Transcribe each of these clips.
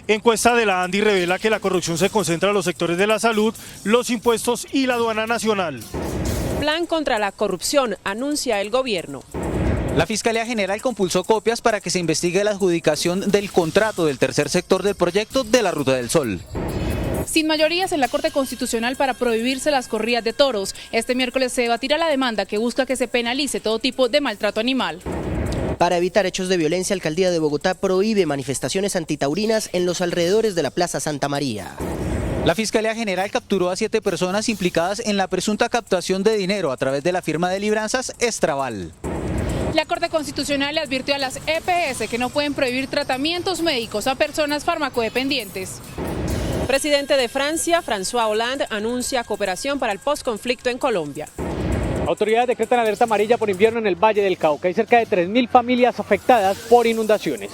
Encuesta de la ANDI revela que la corrupción se concentra en los sectores de la salud, los impuestos y la aduana nacional. Plan contra la corrupción, anuncia el gobierno. La Fiscalía General compulsó copias para que se investigue la adjudicación del contrato del tercer sector del proyecto de la Ruta del Sol. Sin mayorías en la Corte Constitucional para prohibirse las corridas de toros, este miércoles se debatirá la demanda que busca que se penalice todo tipo de maltrato animal. Para evitar hechos de violencia, Alcaldía de Bogotá prohíbe manifestaciones antitaurinas en los alrededores de la Plaza Santa María. La Fiscalía General capturó a 7 personas implicadas en la presunta captación de dinero a través de la firma de libranzas Estraval. La Corte Constitucional le advirtió a las EPS que no pueden prohibir tratamientos médicos a personas farmacodependientes. Presidente de Francia, François Hollande, anuncia cooperación para el postconflicto en Colombia. Autoridades decretan alerta amarilla por invierno en el Valle del Cauca. Hay cerca de 3.000 familias afectadas por inundaciones.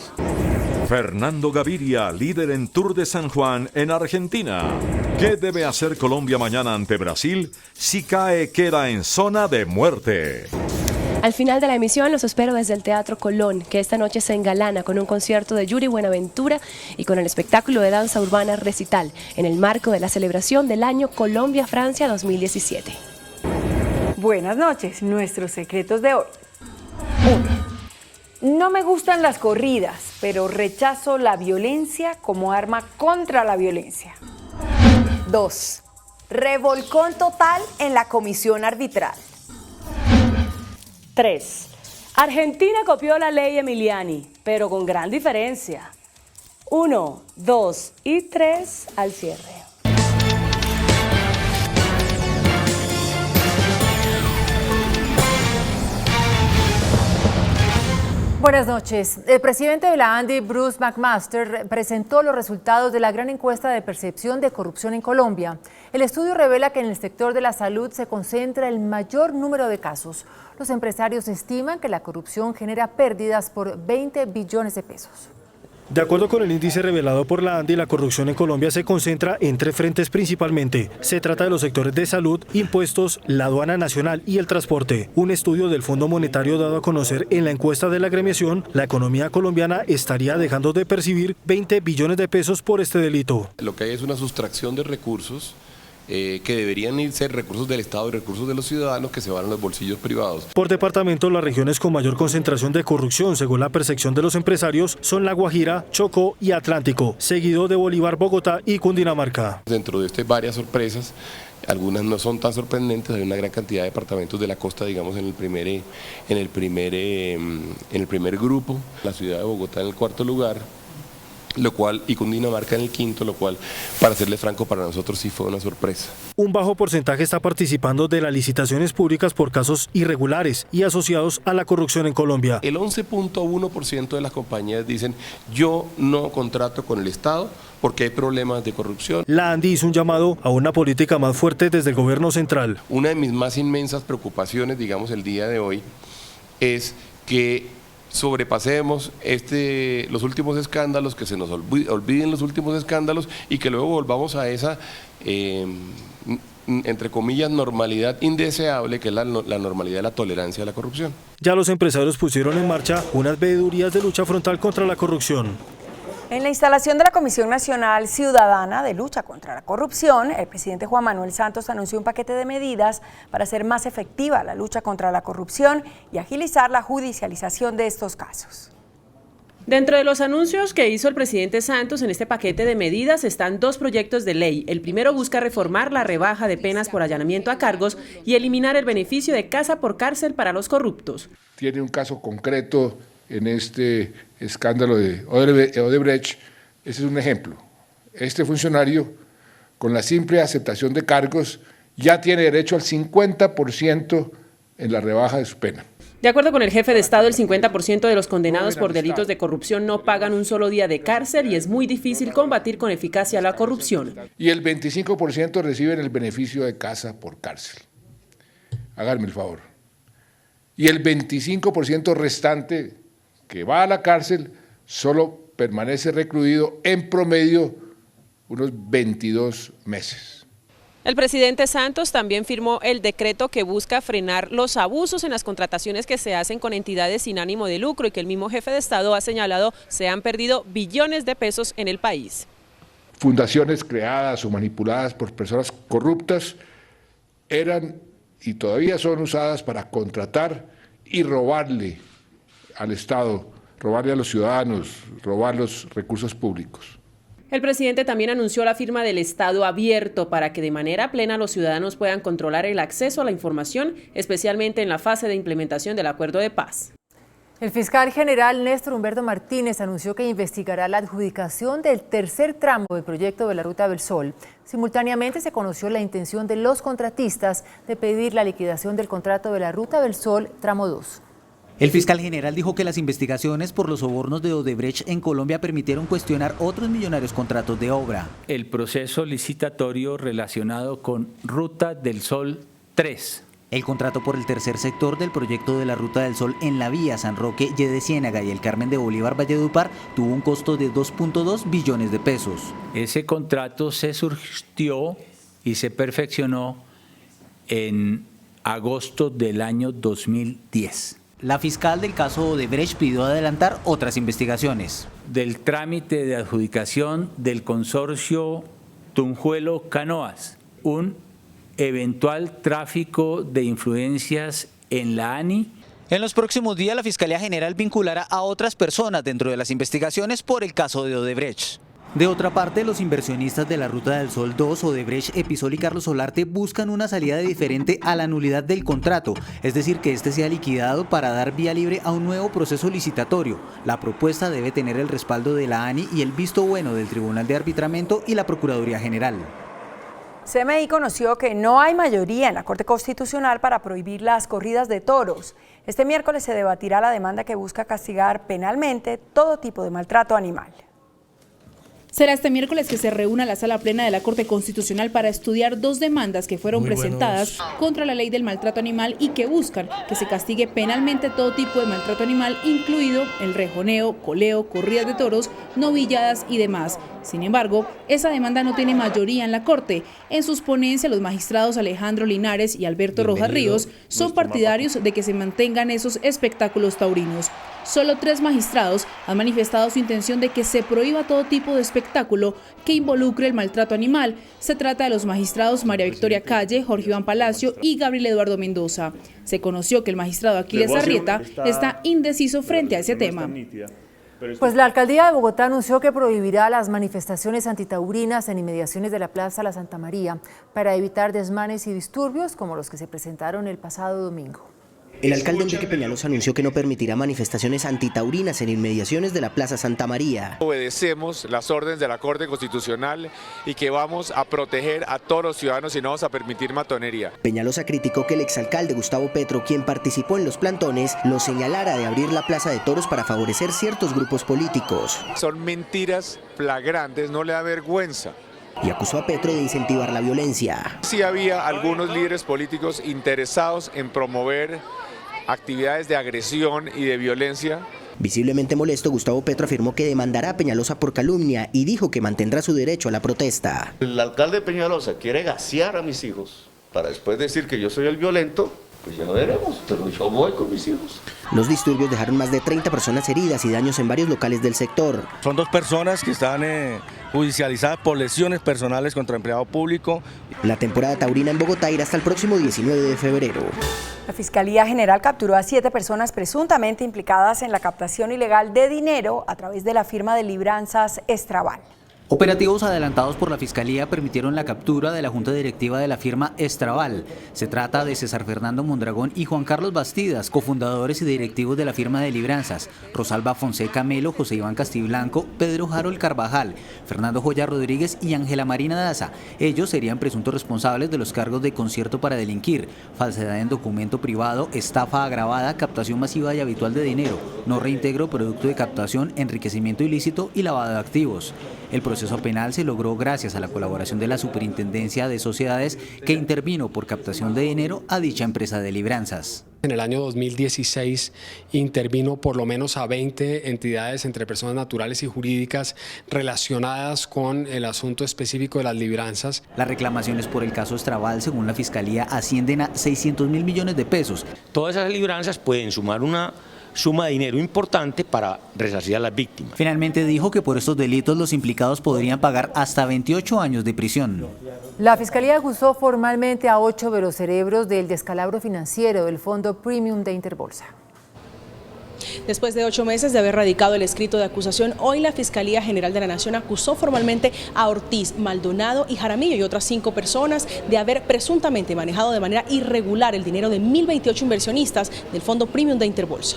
Fernando Gaviria, líder en Tour de San Juan en Argentina. ¿Qué debe hacer Colombia mañana ante Brasil? Si cae, queda en zona de muerte. Al final de la emisión los espero desde el Teatro Colón, que esta noche se engalana con un concierto de Yuri Buenaventura y con el espectáculo de danza urbana Recital, en el marco de la celebración del año Colombia-Francia 2017. Buenas noches, nuestros secretos de hoy. 1. No me gustan las corridas, pero rechazo la violencia como arma contra la violencia. 2. Revolcón total en la comisión arbitral. 3. Argentina copió la ley Emiliani, pero con gran diferencia. 1, 2 y 3 al cierre. Buenas noches. El presidente de la ANDI, Bruce McMaster, presentó los resultados de la gran encuesta de percepción de corrupción en Colombia. El estudio revela que en el sector de la salud se concentra el mayor número de casos. Los empresarios estiman que la corrupción genera pérdidas por 20 billones de pesos. De acuerdo con el índice revelado por la ANDI, la corrupción en Colombia se concentra en 3 frentes principalmente. Se trata de los sectores de salud, impuestos, la aduana nacional y el transporte. Un estudio del Fondo Monetario dado a conocer en la encuesta de la agremiación, la economía colombiana estaría dejando de percibir 20 billones de pesos por este delito. Lo que hay es una sustracción de recursos que deberían ser recursos del Estado y recursos de los ciudadanos que se van a los bolsillos privados. Por departamento, las regiones con mayor concentración de corrupción, según la percepción de los empresarios, son La Guajira, Chocó y Atlántico, seguido de Bolívar, Bogotá y Cundinamarca. Dentro de varias sorpresas, algunas no son tan sorprendentes, hay una gran cantidad de departamentos de la costa, digamos, en el primer grupo, la ciudad de Bogotá en el 4º lugar, lo cual, y Cundinamarca en el 5º, lo cual, para serle franco, para nosotros sí fue una sorpresa. Un bajo porcentaje está participando de las licitaciones públicas por casos irregulares y asociados a la corrupción en Colombia. El 11.1% de las compañías dicen, yo no contrato con el Estado porque hay problemas de corrupción. La ANDI hizo un llamado a una política más fuerte desde el gobierno central. Una de mis más inmensas preocupaciones, digamos, el día de hoy, es que sobrepasemos los últimos escándalos, que se nos olviden los últimos escándalos y que luego volvamos a esa, entre comillas, normalidad indeseable, que es la normalidad de la tolerancia a la corrupción. Ya los empresarios pusieron en marcha unas veedurías de lucha frontal contra la corrupción. En la instalación de la Comisión Nacional Ciudadana de Lucha contra la Corrupción, el presidente Juan Manuel Santos anunció un paquete de medidas para hacer más efectiva la lucha contra la corrupción y agilizar la judicialización de estos casos. Dentro de los anuncios que hizo el presidente Santos en este paquete de medidas están 2 proyectos de ley. El primero busca reformar la rebaja de penas por allanamiento a cargos y eliminar el beneficio de casa por cárcel para los corruptos. Tiene un caso concreto en este escándalo de Odebrecht. Ese es un ejemplo. Este funcionario, con la simple aceptación de cargos, ya tiene derecho al 50% en la rebaja de su pena. De acuerdo con el jefe de Estado, el 50% de los condenados por delitos de corrupción no pagan un solo día de cárcel y es muy difícil combatir con eficacia la corrupción. Y el 25% reciben el beneficio de casa por cárcel. Háganme el favor. Y el 25% restante que va a la cárcel solo permanece recluido en promedio unos 22 meses. El presidente Santos también firmó el decreto que busca frenar los abusos en las contrataciones que se hacen con entidades sin ánimo de lucro y que el mismo jefe de Estado ha señalado se han perdido billones de pesos en el país. Fundaciones creadas o manipuladas por personas corruptas eran y todavía son usadas para contratar y robarle al Estado, robarle a los ciudadanos, robar los recursos públicos. El presidente también anunció la firma del Estado abierto para que de manera plena los ciudadanos puedan controlar el acceso a la información, especialmente en la fase de implementación del acuerdo de paz. El fiscal general Néstor Humberto Martínez anunció que investigará la adjudicación del tercer tramo del proyecto de la Ruta del Sol. Simultáneamente se conoció la intención de los contratistas de pedir la liquidación del contrato de la Ruta del Sol tramo 2. El fiscal general dijo que las investigaciones por los sobornos de Odebrecht en Colombia permitieron cuestionar otros millonarios contratos de obra. El proceso licitatorio relacionado con Ruta del Sol 3. El contrato por el tercer sector del proyecto de la Ruta del Sol en la vía San Roque, Yede Ciénaga y el Carmen de Bolívar Valledupar tuvo un costo de 2.2 billones de pesos. Ese contrato se surgió y se perfeccionó en agosto del año 2010. La fiscal del caso Odebrecht pidió adelantar otras investigaciones. Del trámite de adjudicación del consorcio Tunjuelo-Canoas, un eventual tráfico de influencias en la ANI. En los próximos días la Fiscalía General vinculará a otras personas dentro de las investigaciones por el caso de Odebrecht. De otra parte, los inversionistas de la Ruta del Sol 2, Odebrecht, Episol y Carlos Solarte buscan una salida diferente a la nulidad del contrato, es decir, que este sea liquidado para dar vía libre a un nuevo proceso licitatorio. La propuesta debe tener el respaldo de la ANI y el visto bueno del Tribunal de Arbitramiento y la Procuraduría General. CMI conoció que no hay mayoría en la Corte Constitucional para prohibir las corridas de toros. Este miércoles se debatirá la demanda que busca castigar penalmente todo tipo de maltrato animal. Será este miércoles que se reúna la Sala Plena de la Corte Constitucional para estudiar dos demandas que fueron presentadas contra la ley del maltrato animal y que buscan que se castigue penalmente todo tipo de maltrato animal, incluido el rejoneo, coleo, corridas de toros, novilladas y demás. Sin embargo, esa demanda no tiene mayoría en la Corte. En sus ponencias, los magistrados Alejandro Linares y Alberto Rojas Ríos son partidarios de que se mantengan esos espectáculos taurinos. Solo 3 magistrados han manifestado su intención de que se prohíba todo tipo de espectáculo que involucre el maltrato animal. Se trata de los magistrados María Victoria Calle, Jorge Iván Palacio y Gabriel Eduardo Mendoza. Se conoció que el magistrado Aquiles Arrieta está indeciso frente a ese tema. Pues la Alcaldía de Bogotá anunció que prohibirá las manifestaciones antitaurinas en inmediaciones de la Plaza La Santa María para evitar desmanes y disturbios como los que se presentaron el pasado domingo. El alcalde Enrique Peñalosa anunció que no permitirá manifestaciones antitaurinas en inmediaciones de la Plaza Santa María. Obedecemos las órdenes de la Corte Constitucional y que vamos a proteger a todos los ciudadanos y no vamos a permitir matonería. Peñalosa criticó que el exalcalde Gustavo Petro, quien participó en los plantones, lo señalara de abrir la Plaza de Toros para favorecer ciertos grupos políticos. Son mentiras flagrantes, no le da vergüenza. Y acusó a Petro de incentivar la violencia. Sí había algunos líderes políticos interesados en promover actividades de agresión y de violencia. Visiblemente molesto, Gustavo Petro afirmó que demandará a Peñalosa por calumnia y dijo que mantendrá su derecho a la protesta. El alcalde Peñalosa quiere gasear a mis hijos para después decir que yo soy el violento, pues ya lo veremos, pero yo voy con mis hijos. Los disturbios dejaron más de 30 personas heridas y daños en varios locales del sector. Son 2 personas que están judicializadas por lesiones personales contra empleado público. La temporada taurina en Bogotá irá hasta el próximo 19 de febrero. La Fiscalía General capturó a 7 personas presuntamente implicadas en la captación ilegal de dinero a través de la firma de libranzas Estraval. Operativos adelantados por la Fiscalía permitieron la captura de la Junta Directiva de la firma Estraval. Se trata de César Fernando Mondragón y Juan Carlos Bastidas, cofundadores y directivos de la firma de libranzas, Rosalba Fonseca Melo, José Iván Castiblanco, Pedro Harold Carvajal, Fernando Joya Rodríguez y Ángela Marina Daza. Ellos serían presuntos responsables de los cargos de concierto para delinquir, falsedad en documento privado, estafa agravada, captación masiva y habitual de dinero, no reintegro producto de captación, enriquecimiento ilícito y lavado de activos. El proceso penal se logró gracias a la colaboración de la Superintendencia de Sociedades, que intervino por captación de dinero a dicha empresa de libranzas. En el año 2016 intervino por lo menos a 20 entidades entre personas naturales y jurídicas relacionadas con el asunto específico de las libranzas. Las reclamaciones por el caso Estraval, según la Fiscalía, ascienden a 600.000 millones de pesos. Todas esas libranzas pueden sumar una suma de dinero importante para resarcir a las víctimas. Finalmente dijo que por estos delitos los implicados podrían pagar hasta 28 años de prisión. La Fiscalía acusó formalmente a 8 de los cerebros del descalabro financiero del Fondo Premium de Interbolsa. Después de 8 meses de haber radicado el escrito de acusación, hoy la Fiscalía General de la Nación acusó formalmente a Ortiz, Maldonado y Jaramillo y otras 5 personas de haber presuntamente manejado de manera irregular el dinero de 1.028 inversionistas del Fondo Premium de Interbolsa.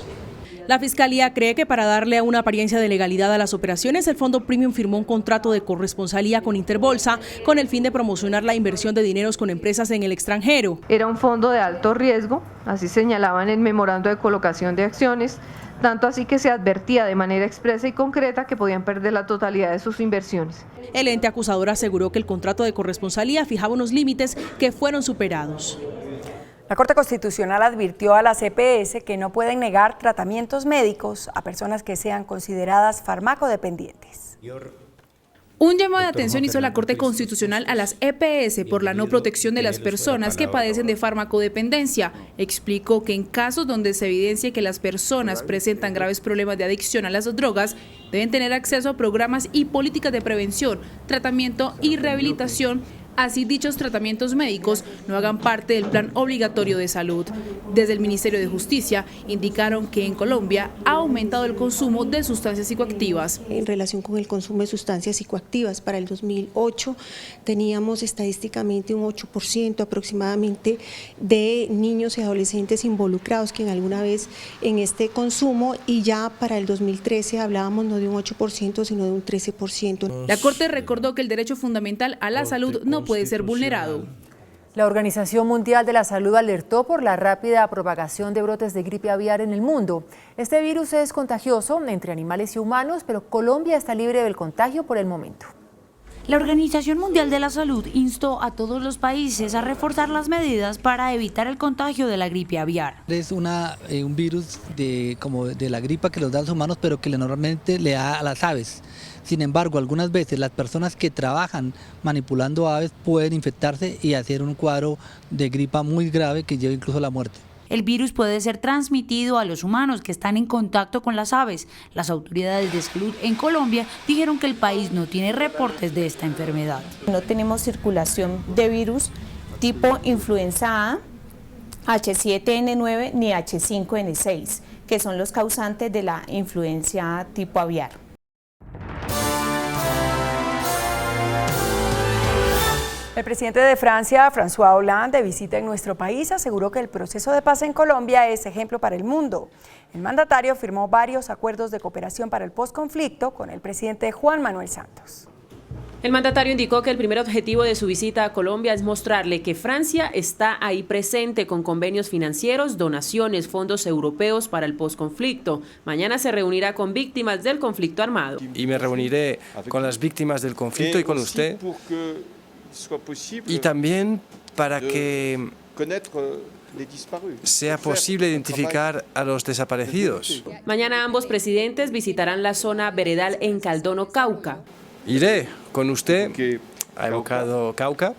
La Fiscalía cree que para darle una apariencia de legalidad a las operaciones, el Fondo Premium firmó un contrato de corresponsalía con Interbolsa con el fin de promocionar la inversión de dineros con empresas en el extranjero. Era un fondo de alto riesgo, así señalaban en el memorando de colocación de acciones, tanto así que se advertía de manera expresa y concreta que podían perder la totalidad de sus inversiones. El ente acusador aseguró que el contrato de corresponsalía fijaba unos límites que fueron superados. La Corte Constitucional advirtió a las EPS que no pueden negar tratamientos médicos a personas que sean consideradas farmacodependientes. Un llamado de atención hizo la Corte Constitucional a las EPS por la no protección de las personas que padecen de farmacodependencia. Explicó que en casos donde se evidencie que las personas presentan graves problemas de adicción a las drogas, deben tener acceso a programas y políticas de prevención, tratamiento y rehabilitación. Así dichos tratamientos médicos no hagan parte del plan obligatorio de salud. Desde el Ministerio de Justicia indicaron que en Colombia ha aumentado el consumo de sustancias psicoactivas. En relación con el consumo de sustancias psicoactivas, para el 2008 teníamos estadísticamente un 8% aproximadamente de niños y adolescentes involucrados que en alguna vez en este consumo, y ya para el 2013 hablábamos no de un 8% sino de un 13%. La Corte recordó que el derecho fundamental a la salud no puede ser vulnerado. La Organización Mundial de la Salud alertó por la rápida propagación de brotes de gripe aviar en el mundo. Este virus es contagioso entre animales y humanos, pero Colombia está libre del contagio por el momento. La Organización Mundial de la Salud instó a todos los países a reforzar las medidas para evitar el contagio de la gripe aviar. Es un virus como de la gripa que los da a los humanos, pero que normalmente le da a las aves. Sin embargo, algunas veces las personas que trabajan manipulando aves pueden infectarse y hacer un cuadro de gripa muy grave que lleva incluso a la muerte. El virus puede ser transmitido a los humanos que están en contacto con las aves. Las autoridades de salud en Colombia dijeron que el país no tiene reportes de esta enfermedad. No tenemos circulación de virus tipo influenza A, H7N9 ni H5N6, que son los causantes de la influencia tipo aviar. El presidente de Francia, François Hollande, de visita en nuestro país, aseguró que el proceso de paz en Colombia es ejemplo para el mundo. El mandatario firmó varios acuerdos de cooperación para el posconflicto con el presidente Juan Manuel Santos. El mandatario indicó que el primer objetivo de su visita a Colombia es mostrarle que Francia está ahí presente con convenios financieros, donaciones, fondos europeos para el posconflicto. Mañana se reunirá con víctimas del conflicto armado. Y me reuniré con las víctimas del conflicto y con usted. Y también para que sea posible identificar a los desaparecidos. Mañana ambos presidentes visitarán la zona veredal en Caldono, Cauca. Iré con usted a Evocado Cauca.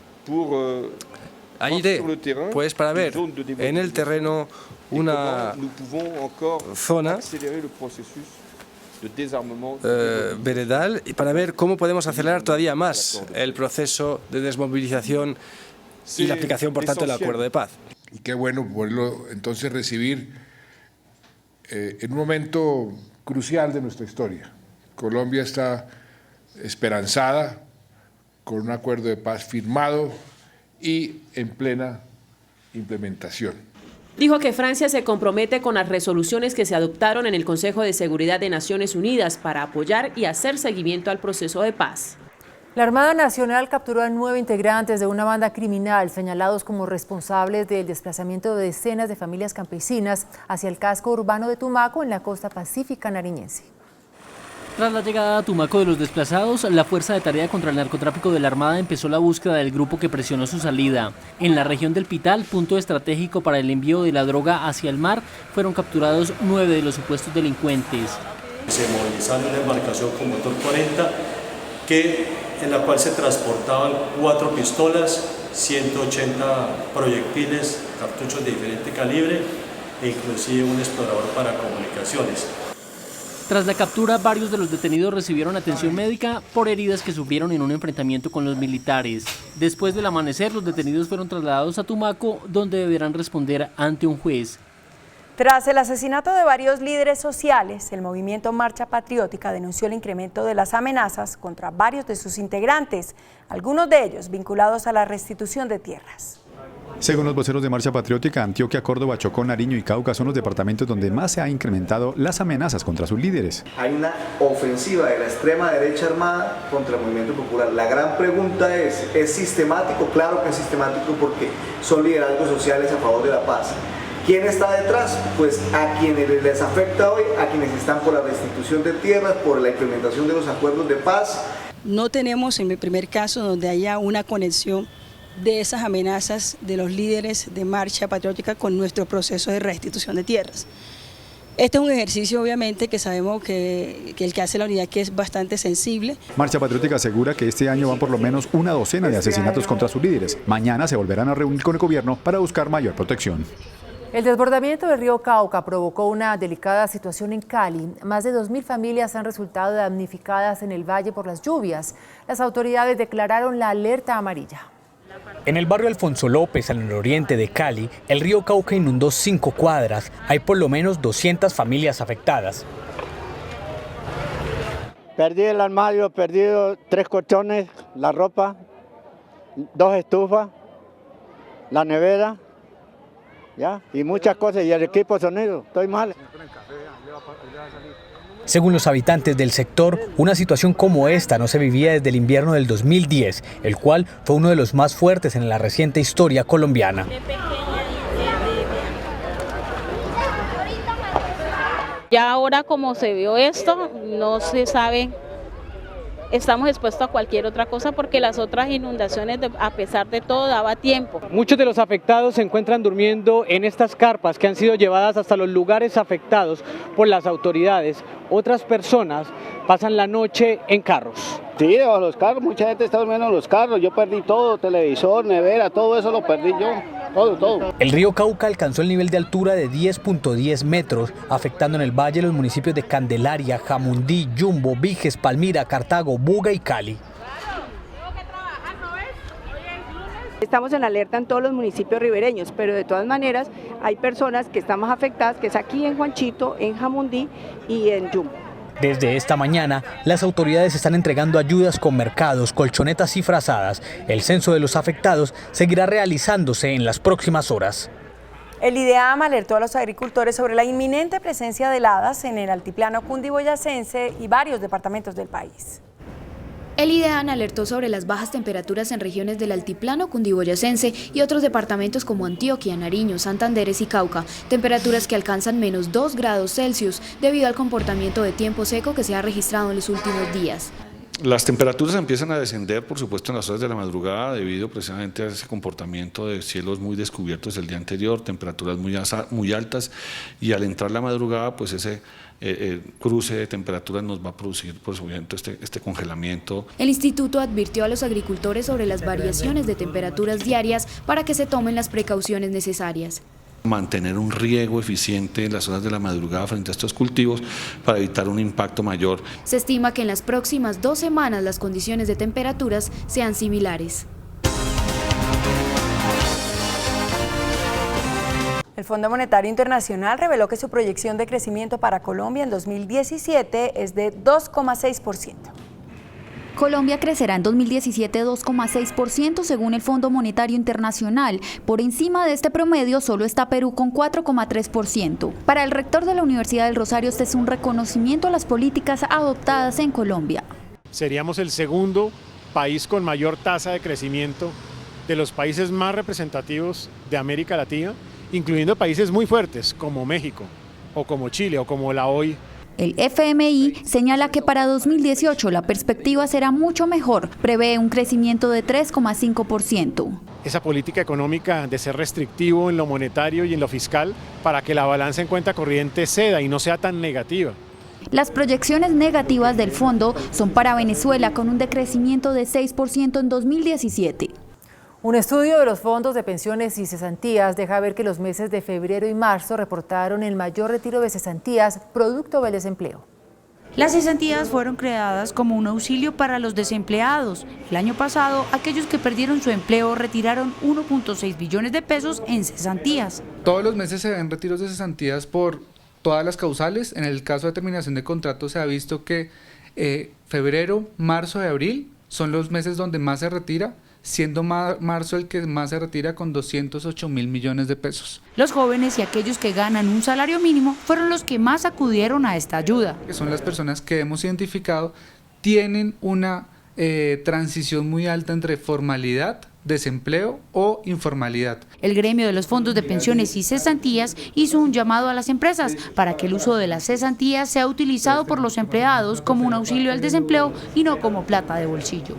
Ahí iré, pues para ver en el terreno una zona veredal y para ver cómo podemos acelerar todavía más el proceso de desmovilización y la aplicación, por tanto, del acuerdo de paz. Y qué bueno poderlo entonces recibir en un momento crucial de nuestra historia. Colombia está esperanzada con un acuerdo de paz firmado y en plena implementación. Dijo que Francia se compromete con las resoluciones que se adoptaron en el Consejo de Seguridad de Naciones Unidas para apoyar y hacer seguimiento al proceso de paz. La Armada Nacional capturó a 9 integrantes de una banda criminal señalados como responsables del desplazamiento de decenas de familias campesinas hacia el casco urbano de Tumaco en la costa pacífica nariñense. Tras la llegada a Tumaco de los desplazados, la Fuerza de Tarea contra el Narcotráfico de la Armada empezó la búsqueda del grupo que presionó su salida. En la región del Pital, punto estratégico para el envío de la droga hacia el mar, fueron capturados 9 de los supuestos delincuentes. Se movilizaron una embarcación con motor 40 en la cual se transportaban 4 pistolas, 180 proyectiles, cartuchos de diferente calibre e inclusive un explorador para comunicaciones. Tras la captura, varios de los detenidos recibieron atención médica por heridas que sufrieron en un enfrentamiento con los militares. Después del amanecer, los detenidos fueron trasladados a Tumaco, donde deberán responder ante un juez. Tras el asesinato de varios líderes sociales, el movimiento Marcha Patriótica denunció el incremento de las amenazas contra varios de sus integrantes, algunos de ellos vinculados a la restitución de tierras. Según los voceros de Marcha Patriótica, Antioquia, Córdoba, Chocó, Nariño y Cauca son los departamentos donde más se ha incrementado las amenazas contra sus líderes. Hay una ofensiva de la extrema derecha armada contra el movimiento popular. La gran pregunta ¿es sistemático? Claro que es sistemático porque son liderazgos sociales a favor de la paz. ¿Quién está detrás? Pues a quienes les afecta hoy, a quienes están por la restitución de tierras, por la implementación de los acuerdos de paz. No tenemos en el primer caso donde haya una conexión de esas amenazas de los líderes de Marcha Patriótica con nuestro proceso de restitución de tierras. Este es un ejercicio obviamente que sabemos que el que hace la unidad que es bastante sensible. Marcha Patriótica asegura que este año van por lo menos una docena de asesinatos contra sus líderes. Mañana se volverán a reunir con el gobierno para buscar mayor protección. El desbordamiento del río Cauca provocó una delicada situación en Cali. Más de 2.000 familias han resultado damnificadas en el valle por las lluvias. Las autoridades declararon la alerta amarilla. En el barrio Alfonso López, al nororiente de Cali, el río Cauca inundó 5 cuadras. Hay por lo menos 200 familias afectadas. Perdí el armario, perdí 3 colchones, la ropa, 2 estufas, la nevera, ¿ya? Y muchas cosas, y el equipo de sonido. Estoy mal. Según los habitantes del sector, una situación como esta no se vivía desde el invierno del 2010, el cual fue uno de los más fuertes en la reciente historia colombiana. Ya ahora como se vio esto, no se sabe, estamos expuestos a cualquier otra cosa porque las otras inundaciones, a pesar de todo, daba tiempo. Muchos de los afectados se encuentran durmiendo en estas carpas que han sido llevadas hasta los lugares afectados por las autoridades. Otras personas pasan la noche en carros. Sí, debajo de los carros, mucha gente está durmiendo en los carros. Yo perdí todo, televisor, nevera, todo eso lo perdí yo. Todo. El río Cauca alcanzó el nivel de altura de 10.10 metros, afectando en el valle los municipios de Candelaria, Jamundí, Yumbo, Viges, Palmira, Cartago, Buga y Cali. Estamos en alerta en todos los municipios ribereños, pero de todas maneras hay personas que están más afectadas, que es aquí en Juanchito, en Jamundí y en Yumbo. Desde esta mañana, las autoridades están entregando ayudas con mercados, colchonetas y frazadas. El censo de los afectados seguirá realizándose en las próximas horas. El IDEAM alertó a los agricultores sobre la inminente presencia de heladas en el altiplano cundiboyacense y varios departamentos del país. El IDEAM alertó sobre las bajas temperaturas en regiones del altiplano cundiboyacense y otros departamentos como Antioquia, Nariño, Santanderes y Cauca, temperaturas que alcanzan menos 2 grados Celsius debido al comportamiento de tiempo seco que se ha registrado en los últimos días. Las temperaturas empiezan a descender, por supuesto, en las horas de la madrugada debido precisamente a ese comportamiento de cielos muy descubiertos el día anterior, temperaturas muy altas, y al entrar la madrugada, pues ese cruce de temperaturas nos va a producir, por supuesto, este congelamiento. El instituto advirtió a los agricultores sobre las variaciones de temperaturas diarias para que se tomen las precauciones necesarias. Mantener un riego eficiente en las horas de la madrugada frente a estos cultivos para evitar un impacto mayor. Se estima que en las próximas 2 semanas las condiciones de temperaturas sean similares. El Fondo Monetario Internacional reveló que su proyección de crecimiento para Colombia en 2017 es de 2,6%. Colombia crecerá en 2017 2,6% según el Fondo Monetario Internacional. Por encima de este promedio solo está Perú con 4,3%. Para el rector de la Universidad del Rosario, este es un reconocimiento a las políticas adoptadas en Colombia. Seríamos el segundo país con mayor tasa de crecimiento de los países más representativos de América Latina, incluyendo países muy fuertes como México, o como Chile, o como la hoy El FMI señala que para 2018 la perspectiva será mucho mejor, prevé un crecimiento de 3,5%. Esa política económica de ser restrictivo en lo monetario y en lo fiscal para que la balanza en cuenta corriente ceda y no sea tan negativa. Las proyecciones negativas del fondo son para Venezuela con un decrecimiento de 6% en 2017. Un estudio de los fondos de pensiones y cesantías deja ver que los meses de febrero y marzo reportaron el mayor retiro de cesantías producto del desempleo. Las cesantías fueron creadas como un auxilio para los desempleados. El año pasado, aquellos que perdieron su empleo retiraron 1.6 billones de pesos en cesantías. Todos los meses se ven retiros de cesantías por todas las causales. En el caso de terminación de contrato se ha visto que febrero, marzo y abril son los meses donde más se retira, siendo marzo el que más se retira con 208.000 millones de pesos. Los jóvenes y aquellos que ganan un salario mínimo fueron los que más acudieron a esta ayuda. Que son las personas que hemos identificado, tienen una transición muy alta entre formalidad, desempleo o informalidad. El gremio de los fondos de pensiones y cesantías hizo un llamado a las empresas para que el uso de las cesantías sea utilizado por los empleados como un auxilio al desempleo y no como plata de bolsillo.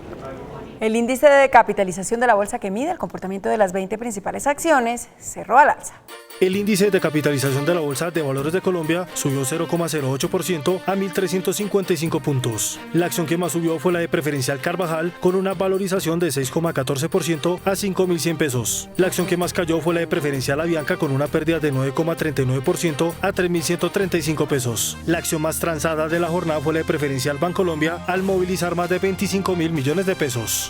El índice de capitalización de la bolsa que mide el comportamiento de las 20 principales acciones cerró al alza. El índice de capitalización de la Bolsa de Valores de Colombia subió 0,08% a 1.355 puntos. La acción que más subió fue la de Preferencial Carvajal, con una valorización de 6,14% a 5.100 pesos. La acción que más cayó fue la de Preferencial Avianca, con una pérdida de 9,39% a 3.135 pesos. La acción más transada de la jornada fue la de Preferencial Bancolombia, al movilizar más de 25.000 millones de pesos.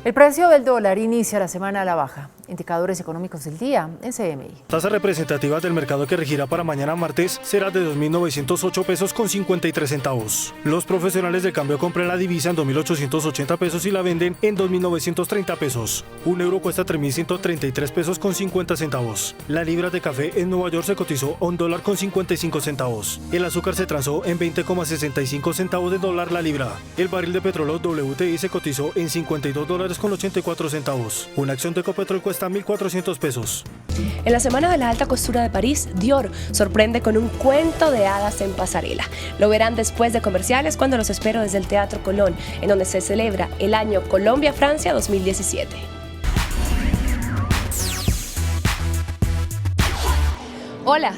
El precio del dólar inicia la semana a la baja. Indicadores económicos del día en CMI. Tasas representativas del mercado que regirá para mañana martes será de 2.908 pesos con 53 centavos. Los profesionales de cambio compran la divisa en 2.880 pesos y la venden en 2.930 pesos. Un euro cuesta 3.133 pesos con 50 centavos. La libra de café en Nueva York se cotizó a $1 con 55 centavos. El azúcar se transó en 20,65 centavos de dólar la libra. El barril de petróleo WTI se cotizó en $52 con 84 centavos. Una acción de Ecopetrol cuesta 1.400 pesos. En la Semana de la Alta Costura de París, Dior sorprende con un cuento de hadas en pasarela. Lo verán después de comerciales cuando los espero desde el Teatro Colón, en donde se celebra el año Colombia-Francia 2017. Hola.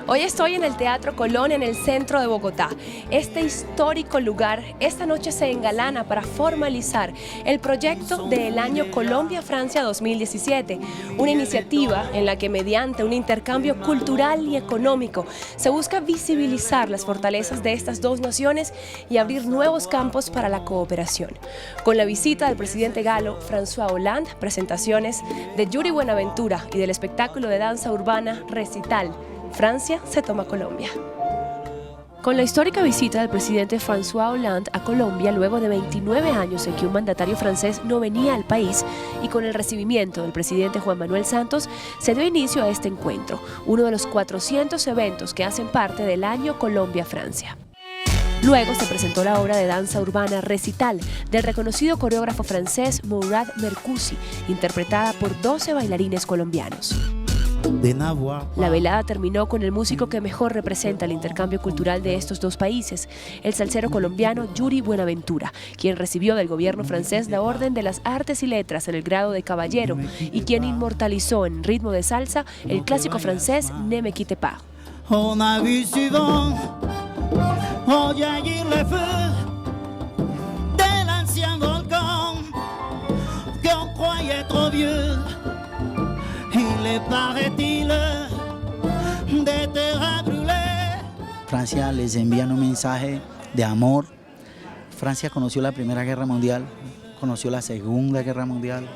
Hoy estoy en el Teatro Colón, en el centro de Bogotá. Este histórico lugar esta noche se engalana para formalizar el proyecto del año Colombia-Francia 2017, una iniciativa en la que mediante un intercambio cultural y económico se busca visibilizar las fortalezas de estas dos naciones y abrir nuevos campos para la cooperación. Con la visita del presidente galo François Hollande, presentaciones de Yuri Buenaventura y del espectáculo de danza urbana Recital, Francia se toma Colombia. Con la histórica visita del presidente François Hollande a Colombia luego de 29 años en que un mandatario francés no venía al país y con el recibimiento del presidente Juan Manuel Santos, se dio inicio a este encuentro, uno de los 400 eventos que hacen parte del año Colombia-Francia. Luego se presentó la obra de danza urbana Recital del reconocido coreógrafo francés Mourad Mercoussi, interpretada por 12 bailarines colombianos. La velada terminó con el músico que mejor representa el intercambio cultural de estos dos países, el salsero colombiano Yuri Buenaventura, quien recibió del gobierno francés la Orden de las Artes y Letras en el grado de caballero y quien inmortalizó en ritmo de salsa el clásico francés Ne me quitte pas. Francia les envía un mensaje de amor. Francia conoció la Primera Guerra Mundial, conoció la Segunda Guerra Mundial.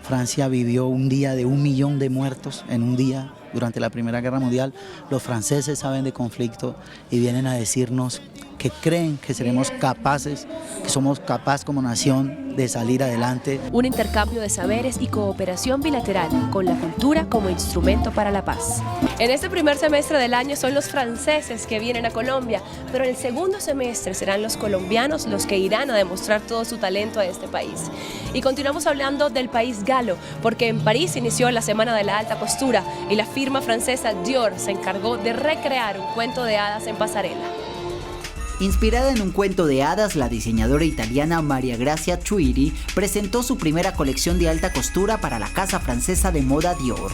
Francia vivió un día de 1 millón de muertos en un día durante la Primera Guerra Mundial. Los franceses saben de conflicto y vienen a decirnos que creen que seremos capaces, que somos capaces como nación de salir adelante. Un intercambio de saberes y cooperación bilateral con la cultura como instrumento para la paz. En este primer semestre del año son los franceses que vienen a Colombia, pero en el segundo semestre serán los colombianos los que irán a demostrar todo su talento a este país. Y continuamos hablando del país galo, porque en París inició la Semana de la Alta Costura y la firma francesa Dior se encargó de recrear un cuento de hadas en pasarela. Inspirada en un cuento de hadas, la diseñadora italiana Maria Grazia Chuiri presentó su primera colección de alta costura para la casa francesa de moda Dior.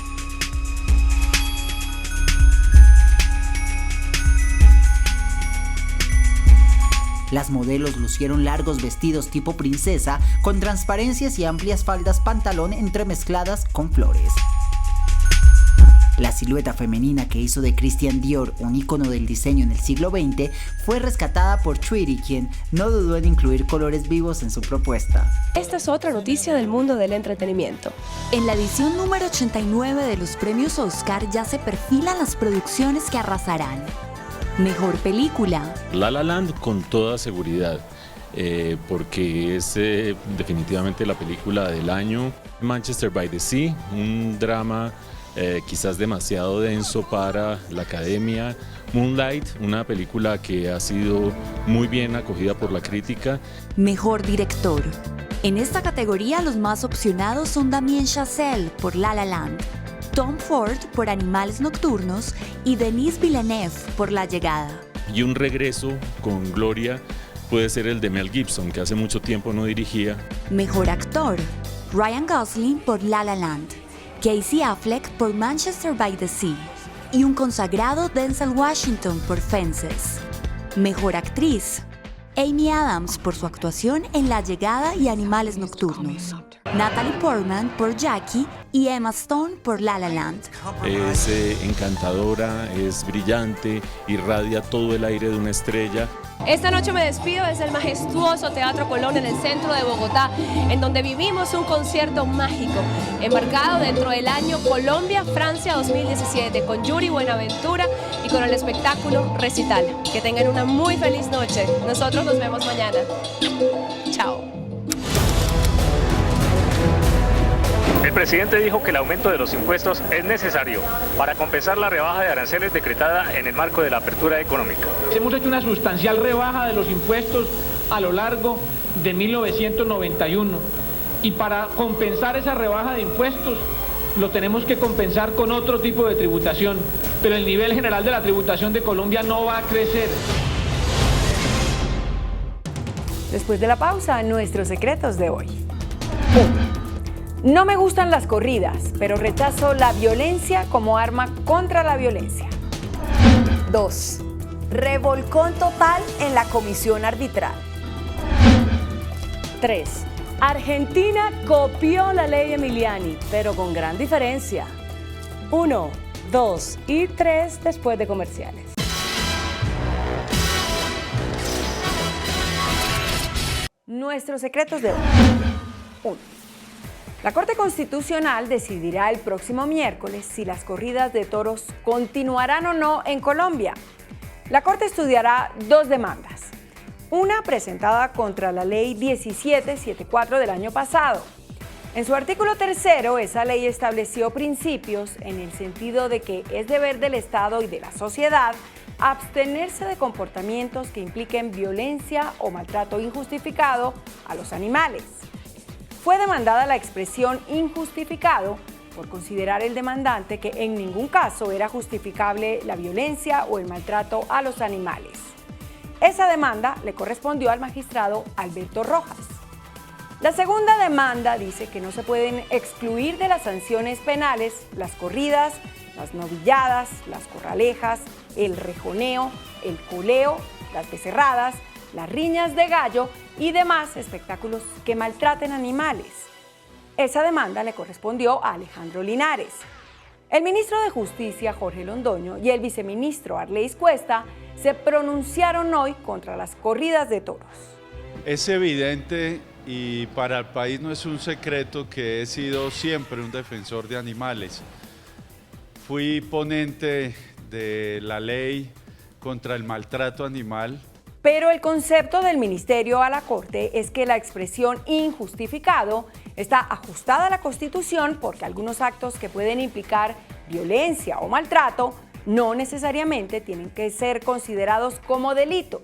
Las modelos lucieron largos vestidos tipo princesa con transparencias y amplias faldas pantalón entremezcladas con flores. La silueta femenina que hizo de Christian Dior un ícono del diseño en el siglo XX fue rescatada por Tweety, quien no dudó en incluir colores vivos en su propuesta. Esta es otra noticia del mundo del entretenimiento. En la edición número 89 de los premios Oscar ya se perfilan las producciones que arrasarán. Mejor película. La La Land con toda seguridad, porque es definitivamente la película del año. Manchester by the Sea, un drama quizás demasiado denso para la academia. Moonlight, una película que ha sido muy bien acogida por la crítica. Mejor director. En esta categoría los más opcionados son Damien Chazelle por La La Land, Tom Ford por Animales Nocturnos y Denis Villeneuve por La Llegada. Y un regreso con gloria puede ser el de Mel Gibson, que hace mucho tiempo no dirigía. Mejor actor. Ryan Gosling por La La Land, Casey Affleck por Manchester by the Sea y un consagrado Denzel Washington por Fences. Mejor actriz. Amy Adams por su actuación en La Llegada y Animales Nocturnos, Natalie Portman por Jackie y Emma Stone por La La Land. Es encantadora, es brillante, irradia todo el aire de una estrella. Esta noche me despido desde el majestuoso Teatro Colón en el centro de Bogotá, en donde vivimos un concierto mágico, embarcado dentro del año Colombia-Francia 2017, con Yuri Buenaventura y con el espectáculo Recital. Que tengan una muy feliz noche. Nosotros nos vemos mañana. Chao. El presidente dijo que el aumento de los impuestos es necesario para compensar la rebaja de aranceles decretada en el marco de la apertura económica. Hemos hecho una sustancial rebaja de los impuestos a lo largo de 1991 y para compensar esa rebaja de impuestos lo tenemos que compensar con otro tipo de tributación, pero el nivel general de la tributación de Colombia no va a crecer. Después de la pausa, nuestros secretos de hoy. 1. No me gustan las corridas, pero rechazo la violencia como arma contra la violencia. 2. Revolcón total en la comisión arbitral. 3. Argentina copió la ley Emiliani, pero con gran diferencia. 1, 2 y 3 después de comerciales. Nuestros secretos de hoy. 1. La Corte Constitucional decidirá el próximo miércoles si las corridas de toros continuarán o no en Colombia. La Corte estudiará 2 demandas. Una presentada contra la Ley 1774 del año pasado. En su artículo 3, esa ley estableció principios en el sentido de que es deber del Estado y de la sociedad abstenerse de comportamientos que impliquen violencia o maltrato injustificado a los animales. Fue demandada la expresión injustificado por considerar el demandante que en ningún caso era justificable la violencia o el maltrato a los animales. Esa demanda le correspondió al magistrado Alberto Rojas. La segunda demanda dice que no se pueden excluir de las sanciones penales las corridas, las novilladas, las corralejas, el rejoneo, el coleo, las becerradas, las riñas de gallo y demás espectáculos que maltraten animales. Esa demanda le correspondió a Alejandro Linares. El ministro de Justicia, Jorge Londoño, y el viceministro Arleis Cuesta se pronunciaron hoy contra las corridas de toros. Es evidente y para el país no es un secreto que he sido siempre un defensor de animales. Fui ponente de la ley contra el maltrato animal. Pero el concepto del ministerio a la Corte es que la expresión injustificado está ajustada a la Constitución porque algunos actos que pueden implicar violencia o maltrato no necesariamente tienen que ser considerados como delitos.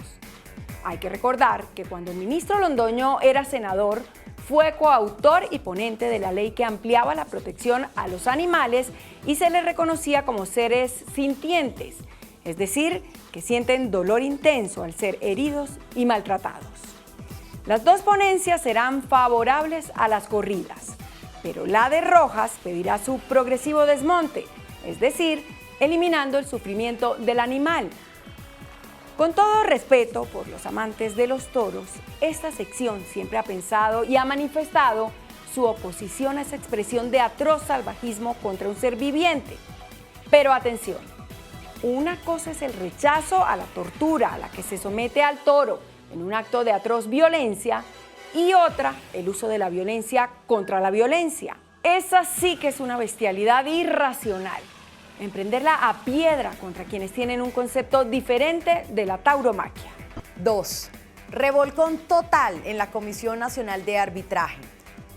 Hay que recordar que cuando el ministro Londoño era senador, fue coautor y ponente de la ley que ampliaba la protección a los animales y se les reconocía como seres sintientes. es decir, que sienten dolor intenso al ser heridos y maltratados. Las dos ponencias serán favorables a las corridas, pero la de Rojas pedirá su progresivo desmonte, es decir, eliminando el sufrimiento del animal. Con todo respeto por los amantes de los toros, esta sección siempre ha pensado y ha manifestado su oposición a esa expresión de atroz salvajismo contra un ser viviente. Pero atención, una cosa es el rechazo a la tortura a la que se somete al toro en un acto de atroz violencia y otra, el uso de la violencia contra la violencia. Esa sí que es una bestialidad irracional. Emprenderla a piedra contra quienes tienen un concepto diferente de la tauromaquia. 2. Revolcón total en la Comisión Nacional de Arbitraje.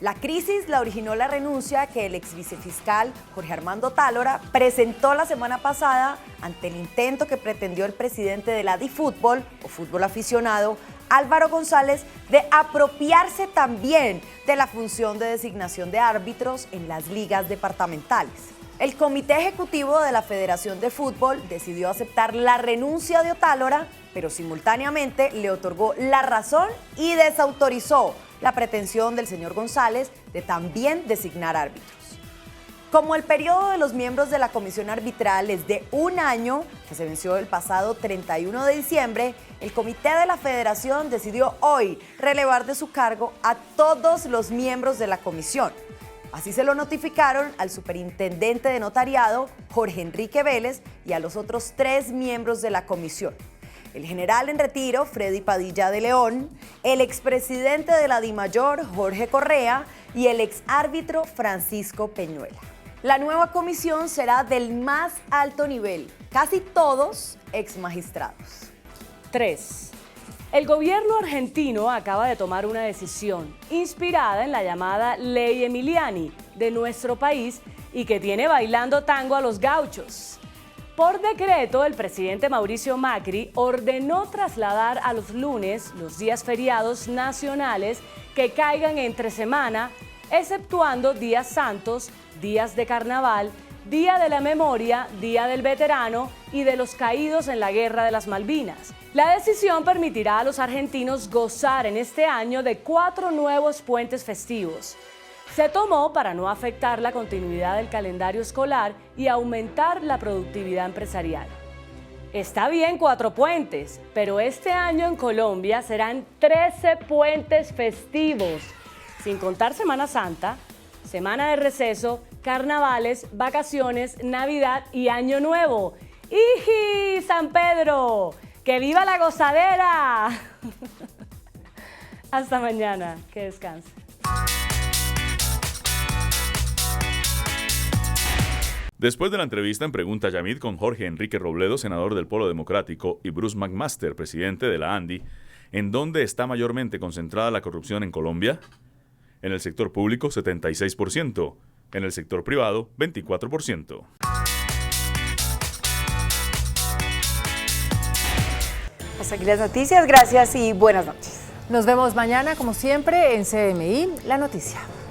La crisis la originó la renuncia que el ex vicefiscal Jorge Armando Tálora presentó la semana pasada ante el intento que pretendió el presidente de la DiFútbol, o fútbol aficionado, Álvaro González, de apropiarse también de la función de designación de árbitros en las ligas departamentales. El Comité Ejecutivo de la Federación de Fútbol decidió aceptar la renuncia de Otálora, pero simultáneamente le otorgó la razón y desautorizó la pretensión del señor González de también designar árbitros. Como el periodo de los miembros de la comisión arbitral es de 1 año, que se venció el pasado 31 de diciembre, el comité de la federación decidió hoy relevar de su cargo a todos los miembros de la comisión. Así se lo notificaron al superintendente de notariado, Jorge Enrique Vélez, y a los otros 3 miembros de la comisión. El general en retiro, Freddy Padilla de León, el expresidente de la DIMAYOR, Jorge Correa, y el exárbitro Francisco Peñuela. La nueva comisión será del más alto nivel, casi todos exmagistrados. 3. El gobierno argentino acaba de tomar una decisión inspirada en la llamada Ley Emiliani de nuestro país y que tiene bailando tango a los gauchos. Por decreto, el presidente Mauricio Macri ordenó trasladar a los lunes los días feriados nacionales que caigan entre semana, exceptuando días santos, días de carnaval, Día de la Memoria, Día del Veterano y de los caídos en la Guerra de las Malvinas. La decisión permitirá a los argentinos gozar en este año de 4 nuevos puentes festivos. Se tomó para no afectar la continuidad del calendario escolar y aumentar la productividad empresarial. Está bien 4 puentes, pero este año en Colombia serán 13 puentes festivos, sin contar Semana Santa, Semana de Receso, carnavales, vacaciones, Navidad y Año Nuevo. ¡Iji, San Pedro! ¡Que viva la gozadera! Hasta mañana, que descanse. Después de la entrevista en Pregunta Yamit con Jorge Enrique Robledo, senador del Polo Democrático, y Bruce McMaster, presidente de la ANDI, ¿en dónde está mayormente concentrada la corrupción en Colombia? En el sector público, 76%. En el sector privado, 24%. Hasta aquí las noticias, gracias y buenas noches. Nos vemos mañana, como siempre, en CMI, La Noticia.